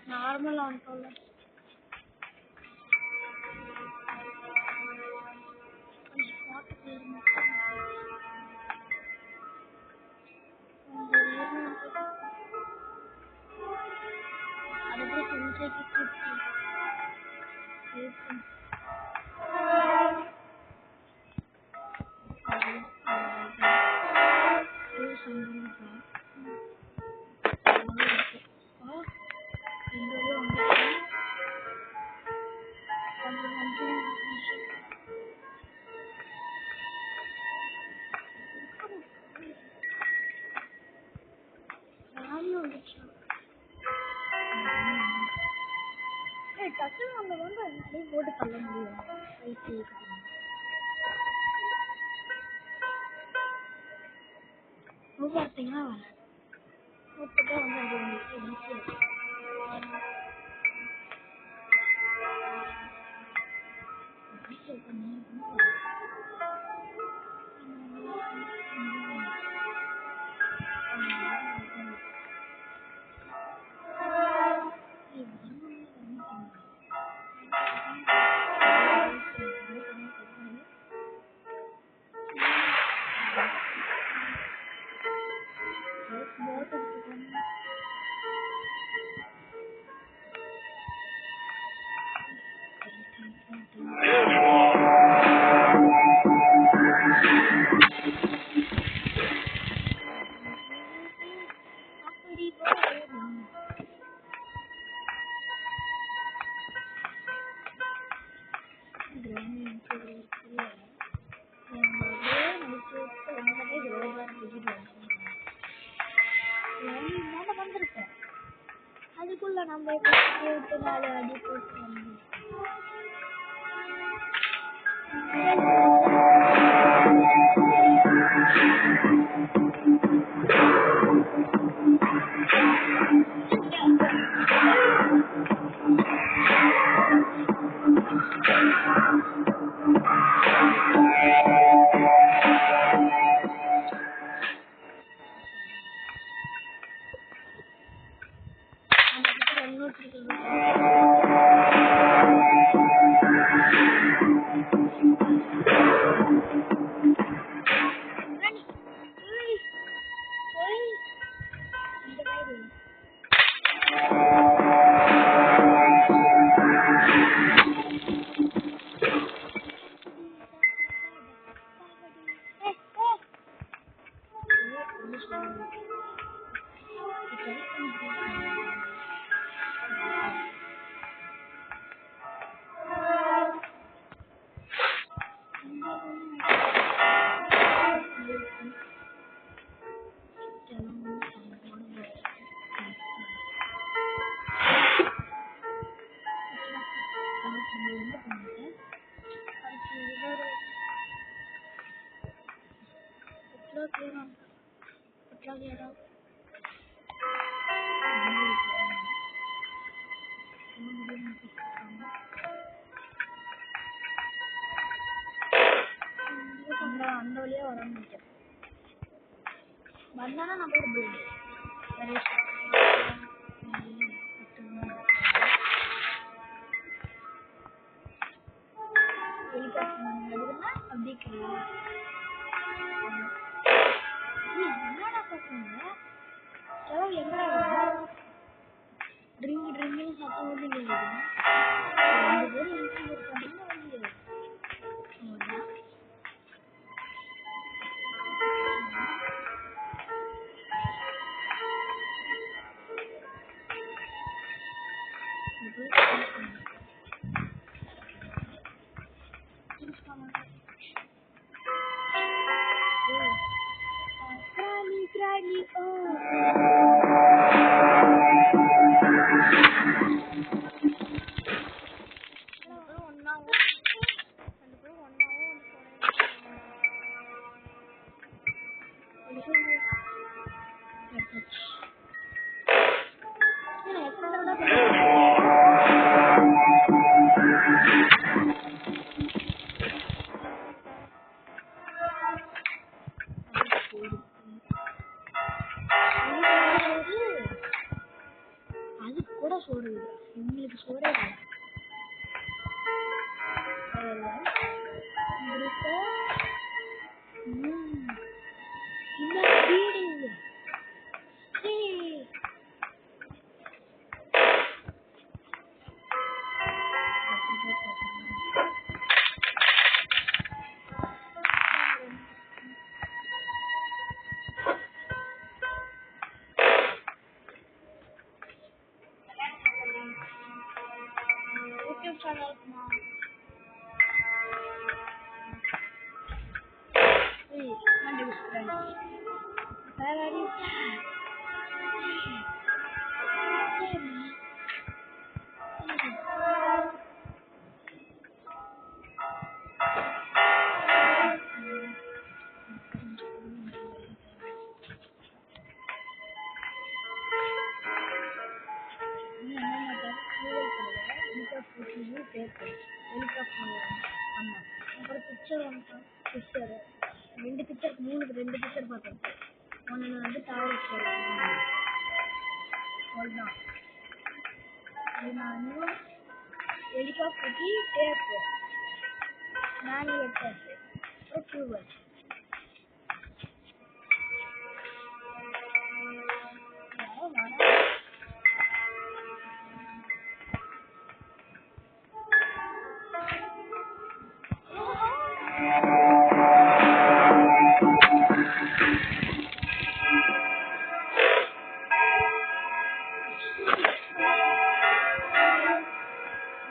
Normal on பண்ணல போட்டு தள்ள முடியும் பார்த்தீங்கன்னா வந்திருக்கேன் அதுக்குள்ள நம்ம 24 அடி போட்டு அந்த வழியா வர முடியும் வந்தானா நம்ம ஒரு பில்டு என்னடா பசங்க செலவு எங்கடா ட்ரிங்க் ட்ரிங்க் சத்தம் வந்து ரெண்டு பேரும் அதுக்கு கூட சோறு எங்களுக்கு சோறே ரெண்டு பிக்சர் பார்த்தேன் ஒன்னு வந்து ஹெலிகாப்டர் டேப் மேனுவல் டியூபர்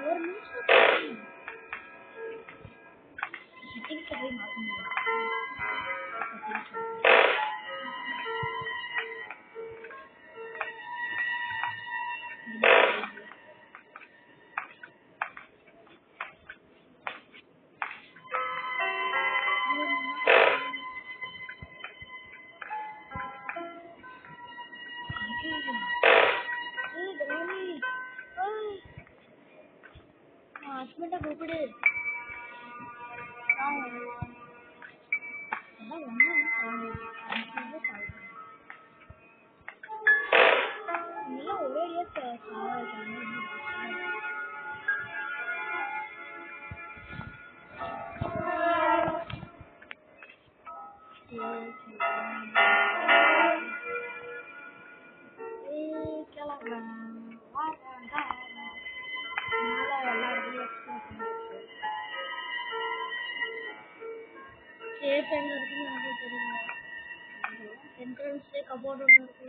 ஒரு நிமிஷம் செட்டிங்ஸ் போய் மாத்த முடியும் ஹஸ்பண்ட கூப்பிடு. என்ட்ரன்ஸ்ல கபோர்ட் ஒன்று இருக்கு.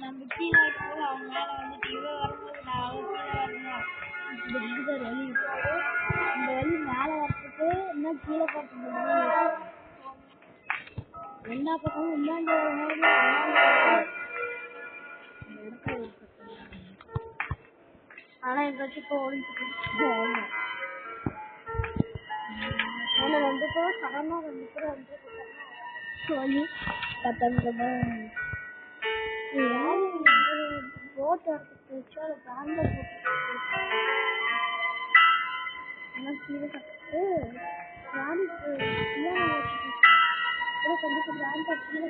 நம்ம கீழே இருக்கும்போது அவங்க மேல வந்துட்டு இவ வரும்போது நான் அவ கீழே வரணும். இந்த வழி இந்த வழி மேல வரத்துக்கு இன்னும் கீழே பார்த்து எல்லா பக்கமும் இந்தாண்டு வரும்போது ஆனா எங்காச்சும் இப்போ ஒழிஞ்சுட்டு வந்துட்டு சடனா 2 பேர் வந்து சொல்லி பத்தொன்பது போட் வச்சு அதை பேங்க்ல கொஞ்சம் பிராண்ட் கீழே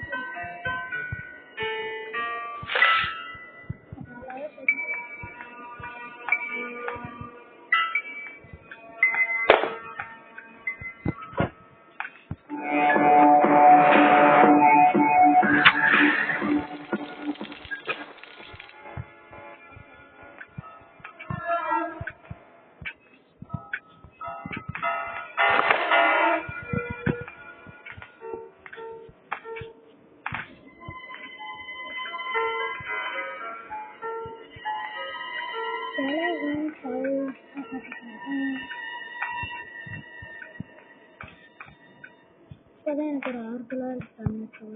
இப்பதான் எனக்கு ஒரு ஆறுதலா இருக்கு.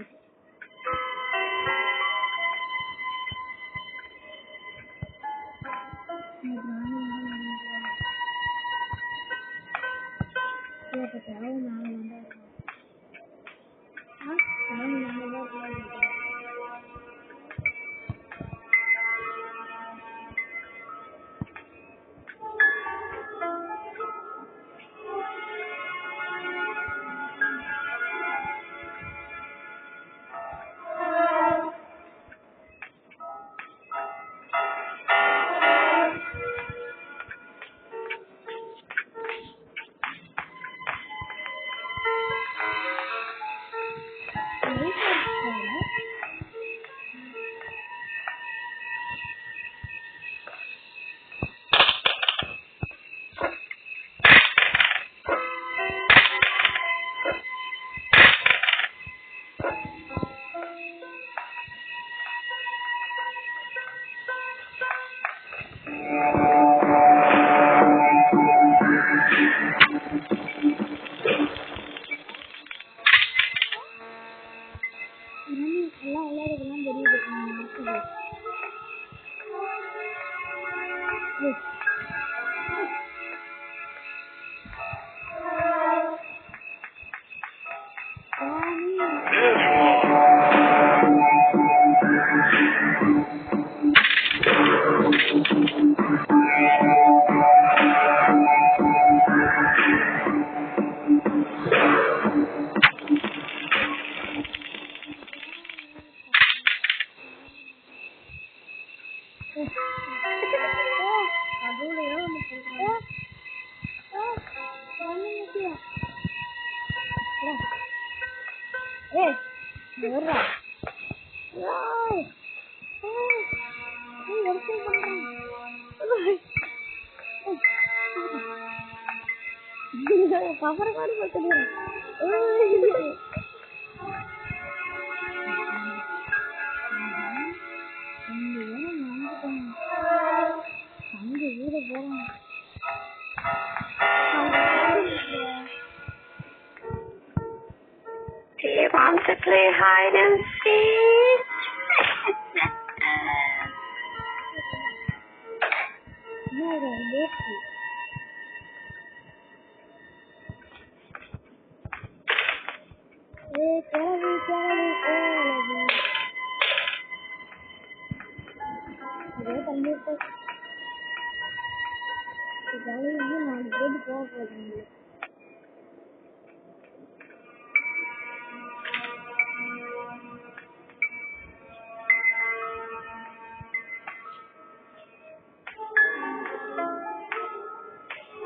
Do you want to play hide and seek?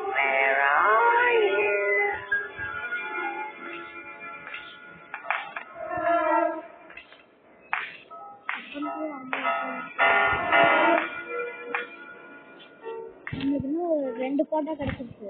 Where are you? ரெண்டு போட்டோ கிடைச்சிருக்கு.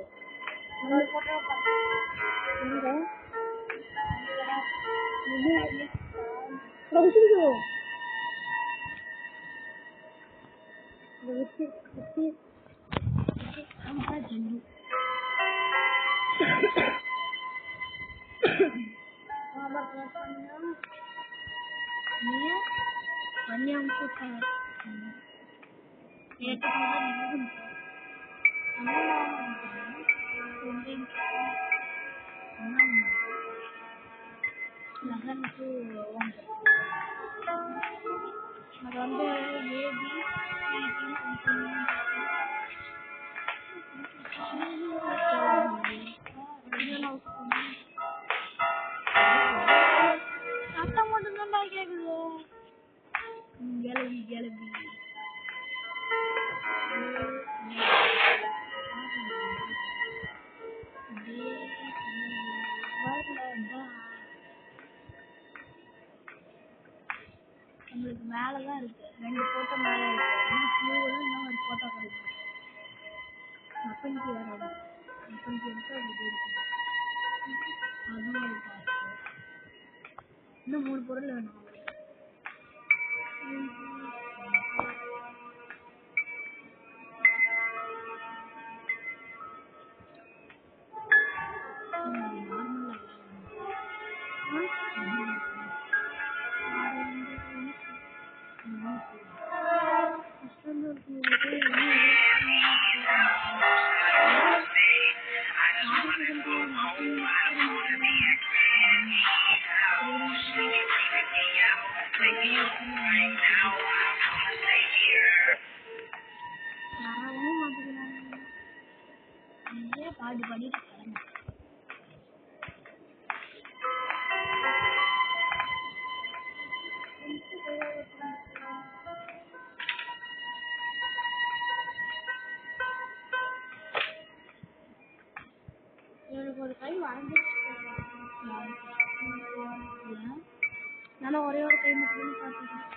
சத்தம் மட்டும்தான் கேக்குது. கிளம்பி நம்மளுக்கு மேலதான் இருக்கு. ரெண்டு போட்டோ மேல இருக்கு. இன்னும் ஒரு போட்டோ கிடைக்கும். அப்பனுக்கு வேற அப்பனுக்கு எடுத்து அது இருக்கு. அதுவும் ஒரு காசு. இன்னும் 3 பொருள் வேணும். வரவும் மாட்டேங்கிறாங்க. நீங்களே பாடி பாடிட்டு கிளம்பு. எனக்கு ஒரு கை வாழ்ந்துச்சு. நான் ஒரே ஒரு கை மட்டும் பார்த்துக்கிறேன்.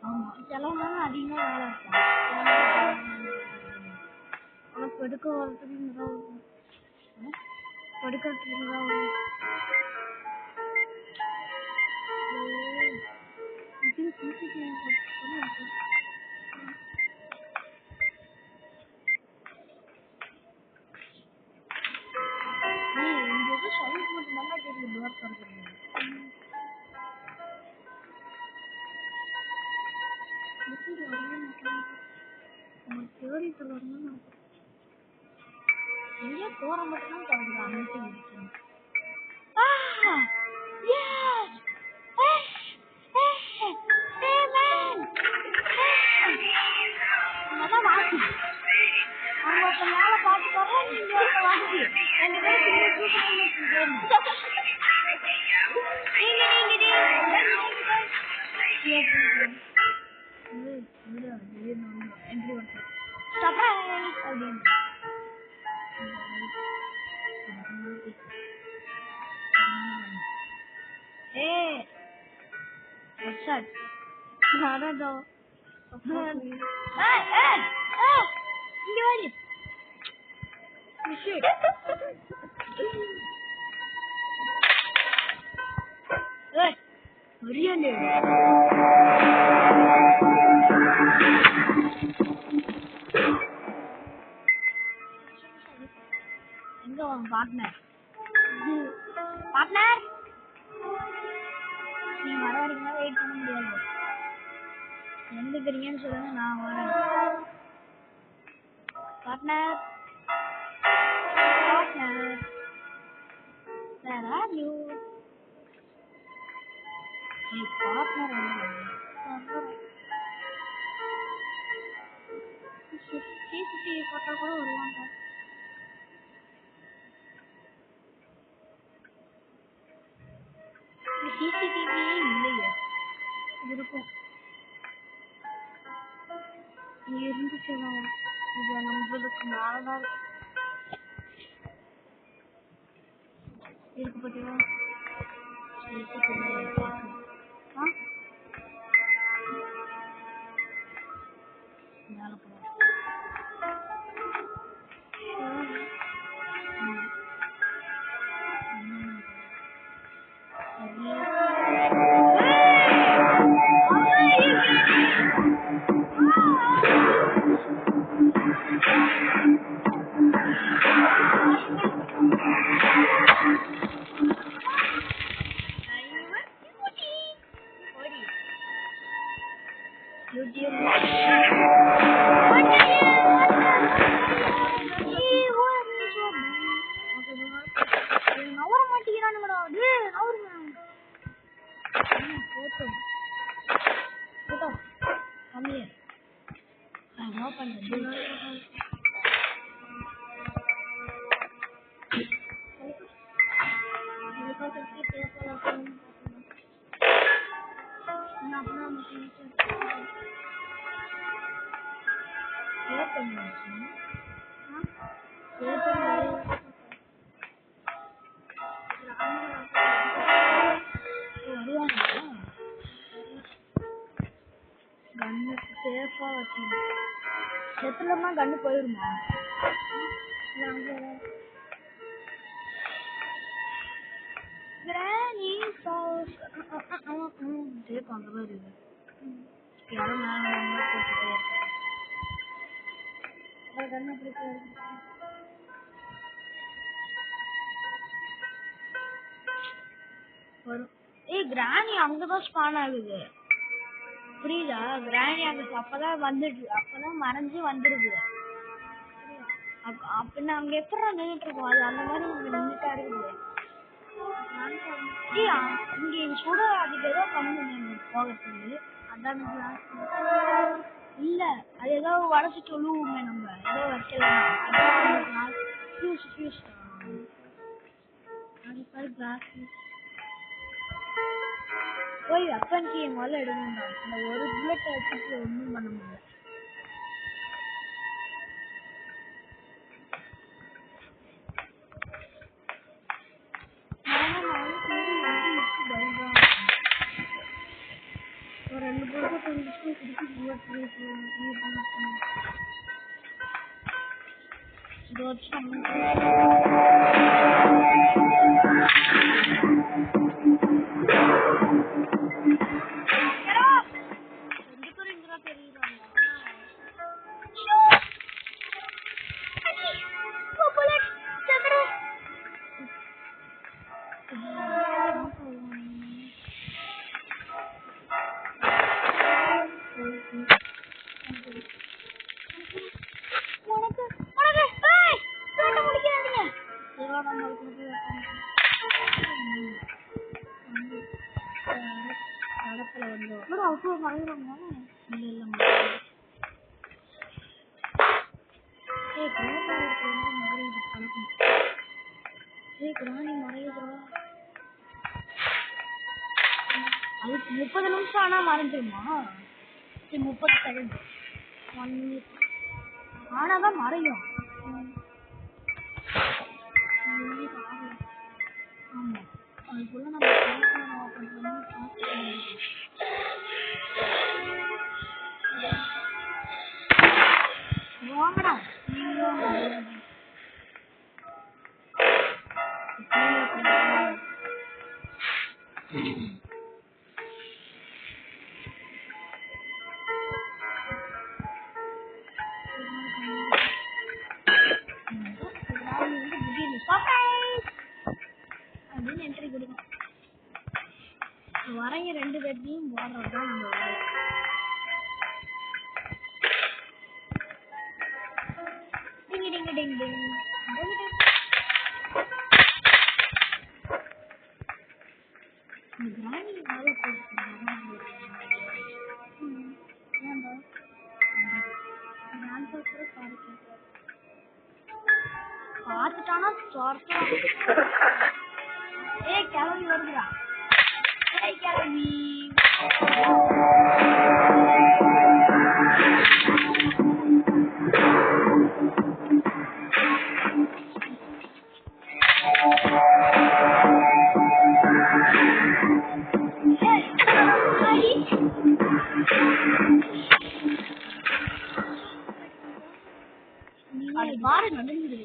ஆமா செலவுனாலும் அதிகமா வேலை இருக்கும். உனக்கு படுக்க வரதுக்கு படுக்கிறதுக்கு சவுண்ட் மட்டும் நல்லா கேட்குது. டோர் திறக்கிறது தேடி சொல்லணும். எங்கேயோ போற மட்டும் தான் திறக்குது. அமைச்சு வாசி அவங்க மேல பாட்டு போற நீங்க வாசி ரெண்டு பேரும் எங்க உங்க பார்ட்னர் நீங்க வர வரைக்கும் வெயிட் பண்ண முடியாது. எந்துக்கிறீங்கன்னு சொல்லுங்க, நான் வரேன். Partner where are you? Hey partner, CCTV போட்டா கூட வருவாங்க. CCTV இல்லையே, இருக்கும். இருந்துச்சுன்னா இது நம்மளுக்கு மேலதான் இருக்கு பத்தியா. மேல போறோம். செத்துலமா கண்ணு போயிருமா? கிராணி அங்கதான் ஸ்பான் ஆகுது. புரியுதா? கிராணி அங்க அப்பதான் வந்துடுது, அப்பதான் மறைஞ்சு வந்துருது. அப்படின்னா அங்க எப்படி நின்றுட்டு இருக்கோம் அது அந்த மாதிரி நம்ம நின்றுட்டா இருக்குது. இங்க சுட அதுக்கு ஏதோ பண்ணுங்க போகிறதுக்கு. அதான் இல்ல அது ஏதோ வளைச்சு சொல்லுவோமே நம்ம ஏதோ வைக்கலாம். போய் வெப்பன் கீ முதல்ல எடுக்கணும். இந்த ஒரு புல்லட் வச்சுட்டு ஒன்றும் பண்ண முடியல. ரெண்டு பேருக்கும் அதுக்கு 30 நிமிஷம் ஆனா மறைஞ்சிருமா? 30 செகண்ட் 1 மினிட் ஆனாதான் மறையும். ஆமா அதுக்குள்ள நம்ம வாங்கடா அப்படின்னு என்ட்ரி கொடுக்கும். வரைய 2 பேர்த்தையும் போடுறதுதான் நம்ம வேலை. டிங் டிங் டிங் டிங். பார்த்துட்டானா ஏய் கிளம்பி வருதுடா. ஏய் கிளம்பி அது பாரு நடந்துடுது.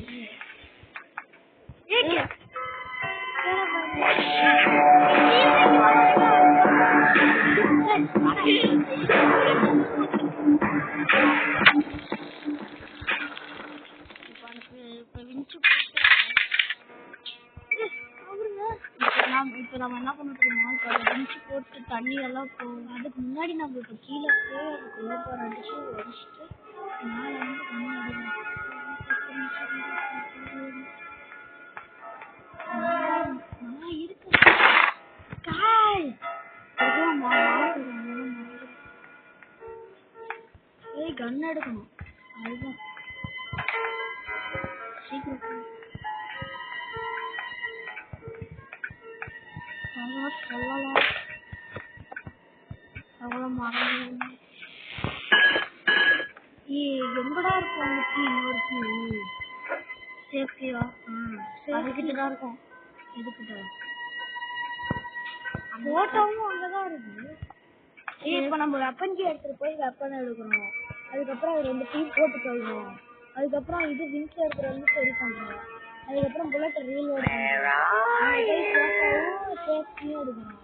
இப்ப நம்ம என்ன பண்ணிட்டு போட்டு தண்ணி எல்லாம் போகும். அதுக்கு முன்னாடி நம்ம இப்ப கீழே போய் அதுக்குள்ள போற அடிச்சு உடச்சிட்டு மேல வந்து தண்ணி அடிக்கணும். கன் எடுக்கணும். அதுதான் சீக்கிரம் சொல்லலாம். அவ்வளோ மரம் எங்கடா இருக்கும் அந்த கீ? இன்னொரு கீ சேஃப்டியா? அதுக்கிட்டதான் இருக்கும். எதுக்கிட்ட? போட்டோவும் அங்கதான் இருக்கு. இப்ப நம்ம வெப்பன் கீ எடுத்துட்டு போய் வெப்பன் எடுக்கணும். அதுக்கப்புறம் 2 டீ போட்டு போயிடணும். அதுக்கப்புறம் இது விங்ஸ் எடுக்கிற வந்து சரி பண்றோம். அதுக்கப்புறம் புல்லட் ரீலோட் சேஃப்டியும் எடுக்கணும்.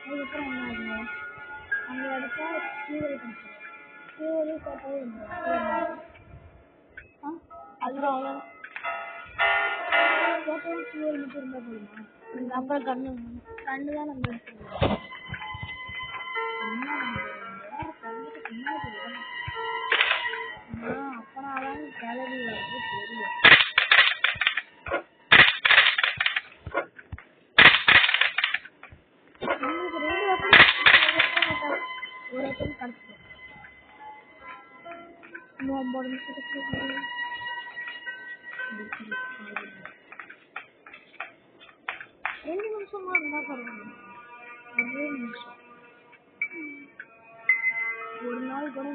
அதுக்கப்புறம் என்ன ஆகும்? அந்த இடத்த ஃபியூவல் பண்ணுறோம். ஃபியூவலும் சேஃப்டாகவும் வந்துடும். அதுதான் சேஃப்டாகவும் ஃபியூவல் மட்டும் இருந்தால் போதுமா? அப்புறம் கண்ணு தான் நம்ம எடுத்துக்கணும். வேறு கண்ணுக்கு பின்னாடி அப்பனாதான் கிளவி வந்து தெரியும். நம்மளுக்கு 2 வெப்பன் ஒரு வெப்பன் கிடைச்சிடும். இன்னும் 9 நிமிஷத்துக்கு 2 நிமிஷமா இருந்தா பரவாயில்ல. 1 நிமிஷம் ஒரு நாள் கூட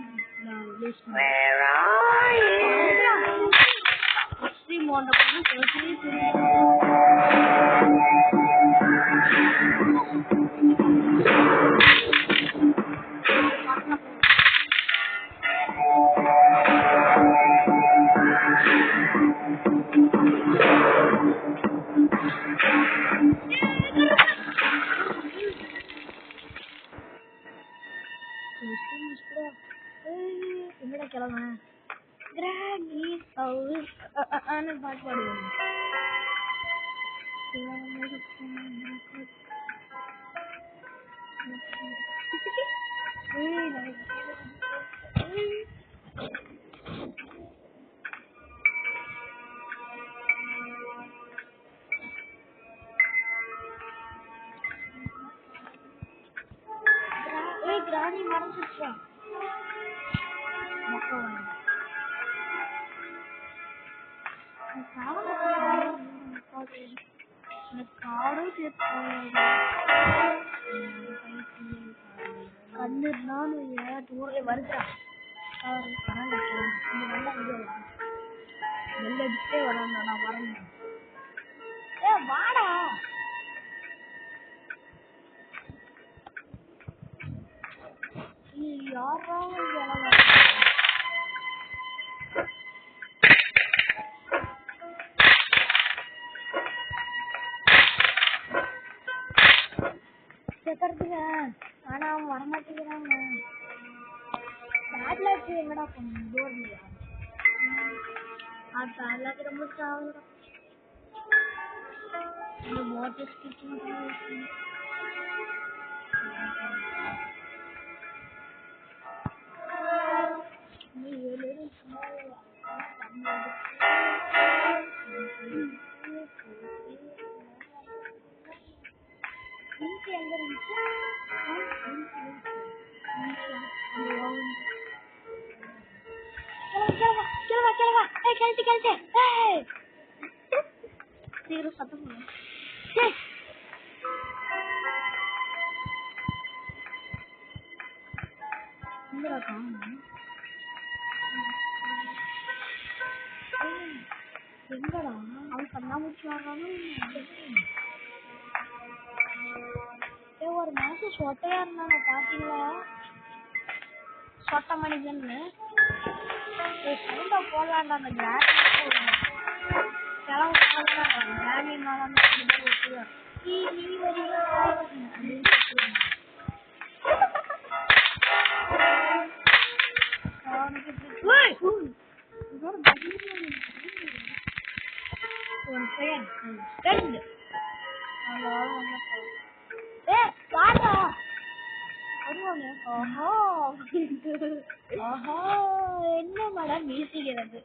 நான் வேஸ்ட் பண்ணேன். எக்ஸ்ட்ரீம் மோட்ல போனா பேசவே தெரியாது. என்னடா கிளம்ப கிராண்டி ஹவுஸ் பாட்டு பாடுவாங்க. கிராணி மறந்துச்சா கண்ணுனான்னு ஊர்ல வருதா வெள்ளடிச்சே வரான். நான் வரேன். வாடா யாரா செத்துறதுங்க. ஆனா அவன் வரமாட்டேங்கிறாங்க. பேட்லாக்கு என்னடா பண்ணும் டோர்லையா? பேட்லாக்கு ரொம்ப சாகுறோம். இந்த வாட்டர் ஸ்டிச் மட்டும் எங்க இருந்துச்சு? சீக்கிரம் சத்தம் போடு. எங்கடா அவன் கண்ணாமூச்சி வாங்காம ஒரு மாசம் சொட்டையா இருந்தாங்க பாத்தீங்களா? சொட்ட மனிதன் சவுண்டா போடலாண்டா. அந்த கிளம்பி நீ வரியா என்ன மேடம் வீசிக்கிறது?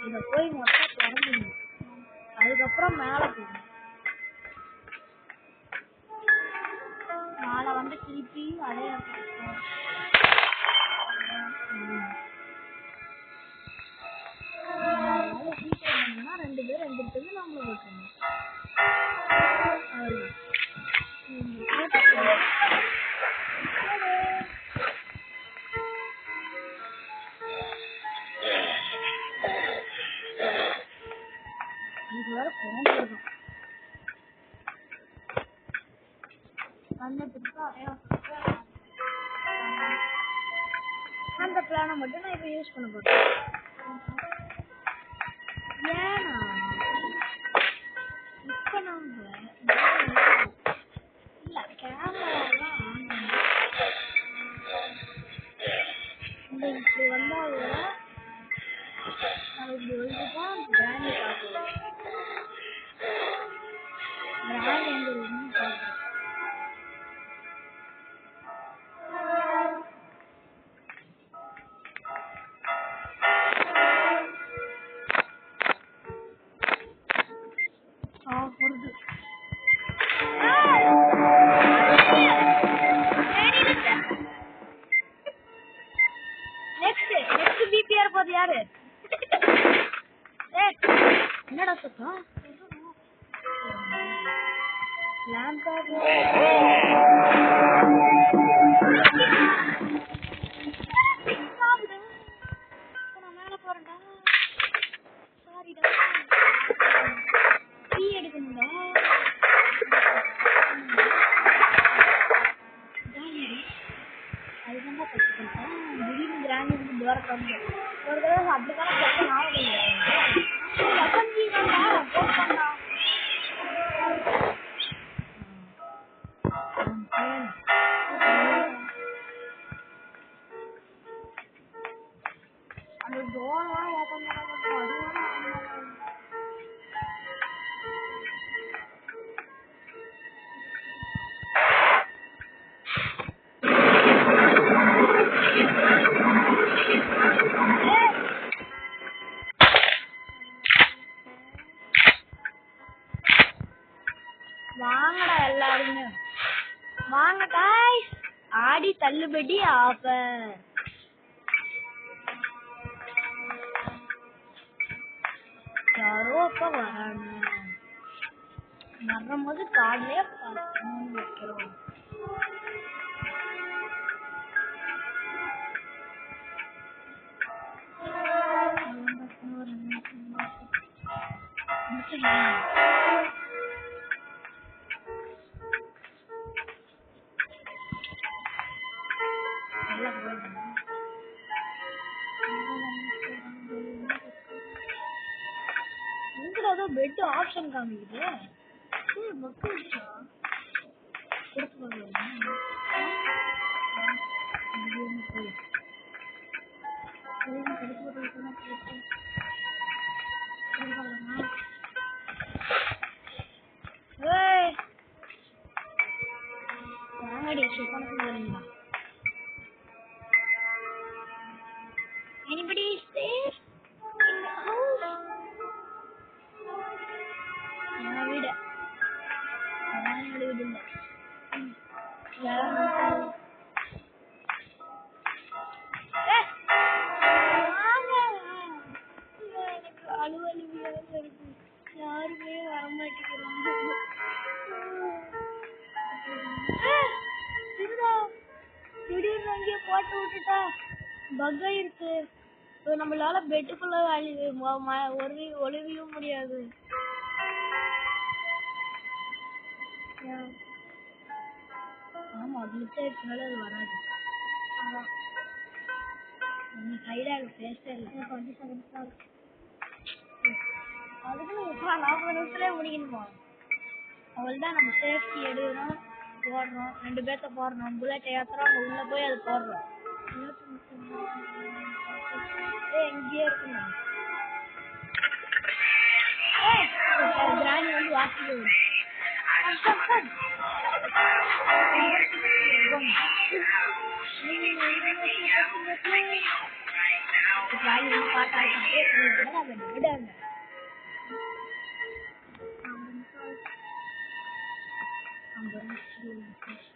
இத போய் மொத்தம் திறந்துங்க. அதுக்கப்புறம் மேல போகும். மேல வந்து திருப்பி அதே ரெண்டு பேர் ரெண்டு நம்மள போட்டுருங்க. இது வேற போகும். அந்த பிளானை மட்டும் நான் இப்ப யூஸ் பண்ண போறேன். ஏன்னா இப்ப நாங்க இல்ல கேமராலாம் இந்த இப்படி வந்தாங்க என்னடா சத்தம்? லேம்பா மேல போறேன்டா. சாரிடா. டீ எடுக்கணும்டா. அதுதான் கற்றுக்கிட்டேன். திடீர்னு கிராண்டி வந்து டோரை திறந்து ஒரு தடவை அப்படிக்கான போட்டு அந்த டோர்லாம் ஓப்பன் பண்ண மாட்டோம். அதுவும் வாங்கடா எல்லாருமே வாங்க guys. ஆடி தள்ளுபடி ஆஃபர். யாரோ அப்ப வராங்க. வரும்போது கார்ட்லயே பார்க்கணும்னு வைக்கிறோம். பெட் ஆப்ஷன் காமிக்குது. Anybody is there in the house? வீடு வீடு இல்லை. யாருமே வரமாட்டேங்கிறாங்க. திடீர்னு அங்கேயே போட்டு விட்டுட்டா பக்கா இருக்கு. நம்மளால பெட்டுக்குள்ள ஒளிவியும் முடியாது. ஆமா கிளிச் ஆயிடுச்சுனால அது வராது. கையில பேச இல்லை. அதுக்கு 40 நிமிஷத்துலயே முடிக்கணுமா? அவள்தான் நம்ம சேஃப்டி எடுக்கிறோம் போடுறோம். 2 பேர்த்த போடுறோம். புல்லட் ஏத்துறோம். அங்க உள்ள போய் அது போடுறோம். எங்கேயே இருக்கணும். கிராணி வந்து வாசிக்க விடும்.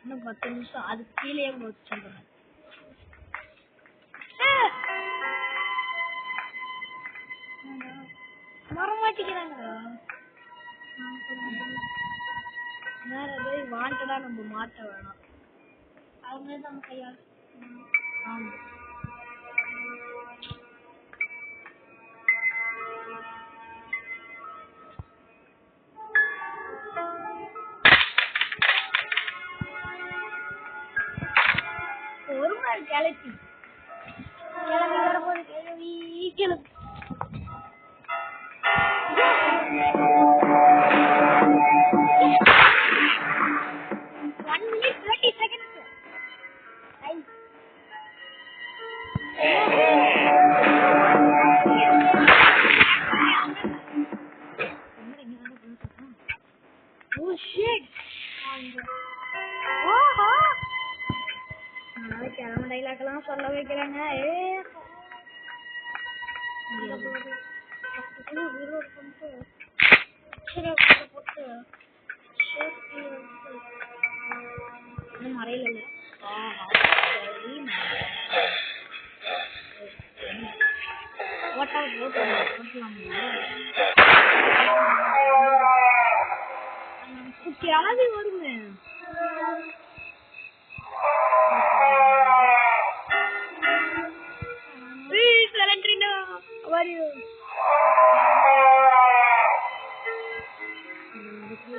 இன்னும் 10 நிமிஷம் அதுக்கு கீழே சொல்றேன். வரமாட்டேங்கிறாங்க. வேற ஏதாவது வாண்டடா நம்ம மாட்ட வேணாம். அவங்க நம்ம கையால். ஆமா ஒரு மாதிரி கிளப்பி வரும்போது கிளம்பி 1 minute 30 seconds. Oh shit. கிளம்ப டைலாக் எல்லாம் சொல்ல வைக்கிறாங்க. மறையில ஓட்டலாம் கிளவி வருமே.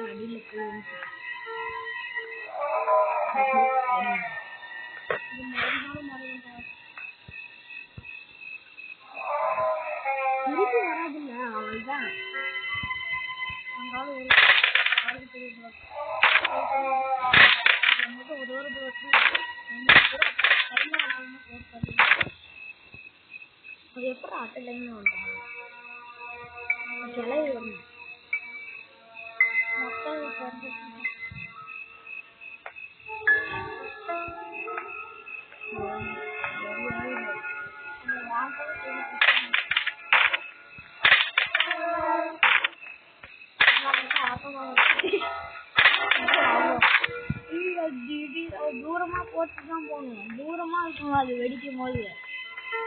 அடியில திருப்பி வராதுல்ல, அவள்தான் எப்படி ஆட்டலைன்னு வந்துட்டாங்க கிளவி வரணும். தூரமா போட்டுதான் போகணும். தூரமா இருக்கும் அது வெடிக்கும் போது.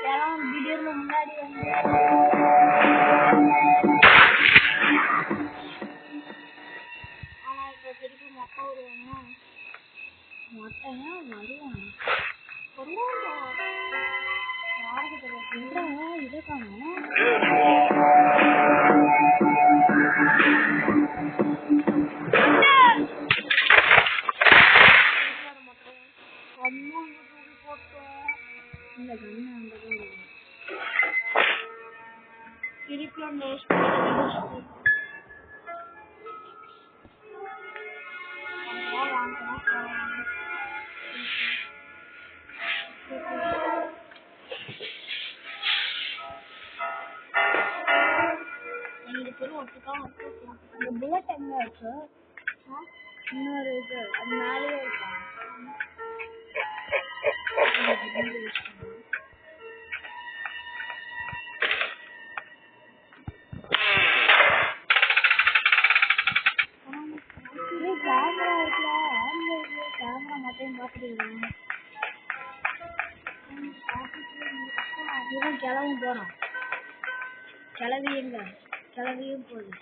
யாராவது திடீர்னு முன்னாடி வந்து ஆனா இப்ப திருப்பி மொட்டை வருவாங்க. மொட்டையா வருவாங்க. யாருக்கு தெரியாது இதை காணும். இந்த கண்ணு அங்கதான் திருப்பி அந்த இந்த புல்லட் எங்க இருக்கு? இன்னொரு இது அது மேலேயே இருக்காங்க. கேமரா இருக்குல்ல, கேமரா மட்டும் பார்த்துட்டு அதுதான் கிளவும் போறோம். கிளவி எங்க? கிளவியும் போகுது.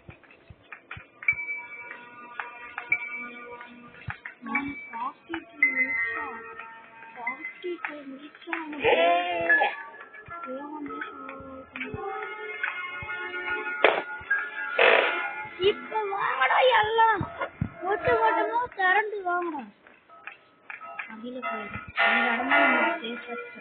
இப்ப வாங்கடா எல்லாம் மொத்த மொத்தமா திறந்து வாங்கடா. அடியில போயிடும். அந்த இடமா சேஃபஸ்ட்.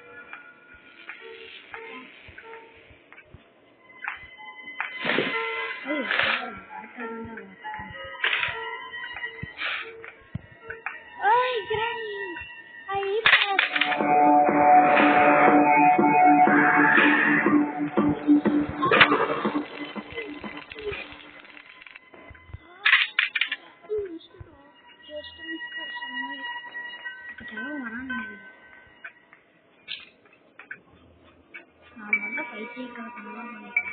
நான் வந்து பைத்தியக்காரத்தனமா பண்ணிட்டேன்.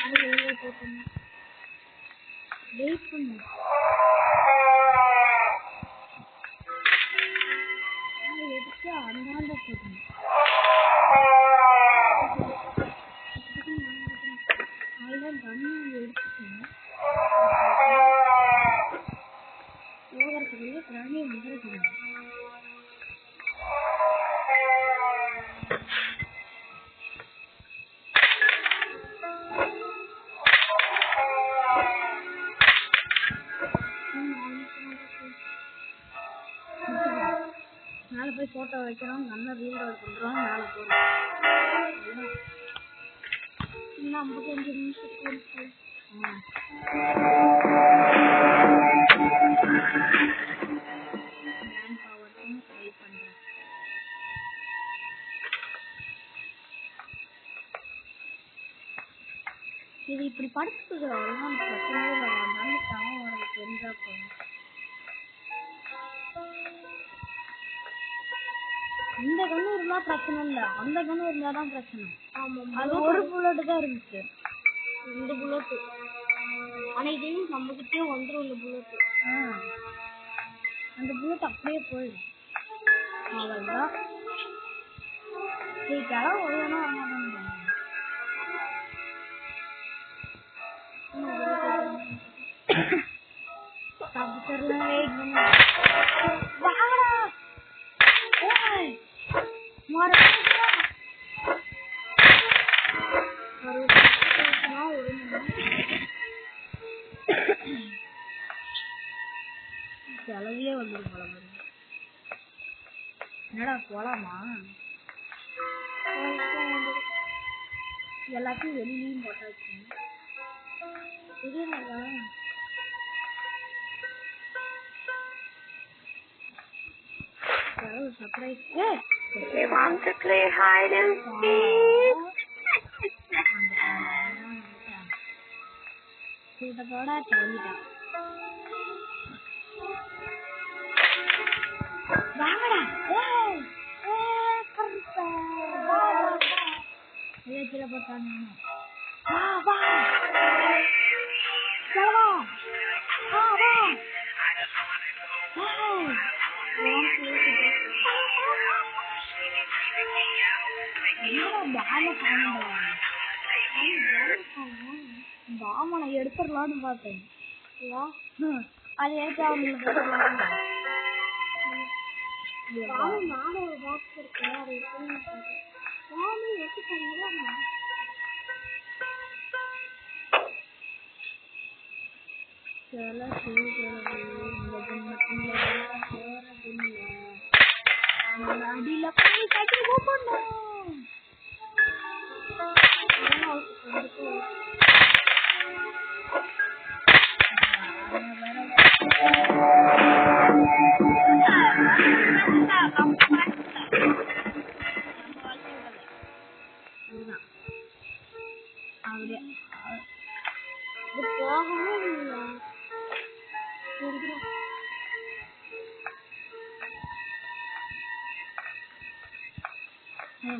அங்க போட்டு போடணும். வெயிட் பண்ணு. எடுத்து அந்தாண்ட போட்டணும். அதுதான் தண்ணி எடுத்துட்டேன். போகிறதுக்குள்ளே பிராணியை வந்துருக்கணும். மேலே போய் போட்டோ வைக்கிறோம். நல்லா ரீல் பண்றோம். மேலே போறோம். இன்னும் 55 நிமிஷத்துக்கு இருக்கு. ட்ரை பண்றேன். இது இப்படி படுத்துக்கிறோம். பிரச்சனையே இல்லை. தெரிஞ்சா போதும். இந்த கண்ணு இருந்தா பிரச்சனை இல்ல, அந்த கண்ணு இருந்தாதான் பிரச்சனை. அது ஒரு புல்லட் தான் இருந்துச்சு, இந்த புல்லட். ஆனா இது நம்ம கிட்டே வந்துடும் இந்த புல்லட். அந்த புல்லட் அப்படியே போயிடும். அவ்வளவுதான். ஜெயிச்சாலும் ஒரு வேணா வரமாட்டாங்க. செலவே வந்துடும் போல. என்னடா போலாமா? எல்லாத்தையும் வெளியிலையும் போட்டாச்சு. Surprise. They want to play hide and seek. கூட்டத்தோட கிளம்பிட்டான். வாங்கடா. கீழே போட்டாங்க. வா வா பாமனை எடுத்துடலான்னு பார்த்தேன். அது ஏற்ற நானும் ஒரு பாக்ஸ் இருக்கேன், அதை அடியில போய் கட்டி கூப்பிடணும்.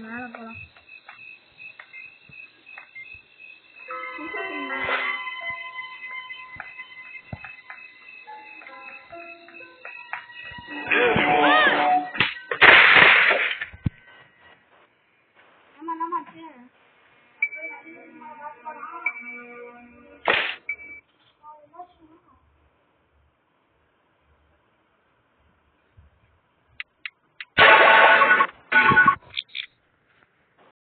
மேல போலாம்.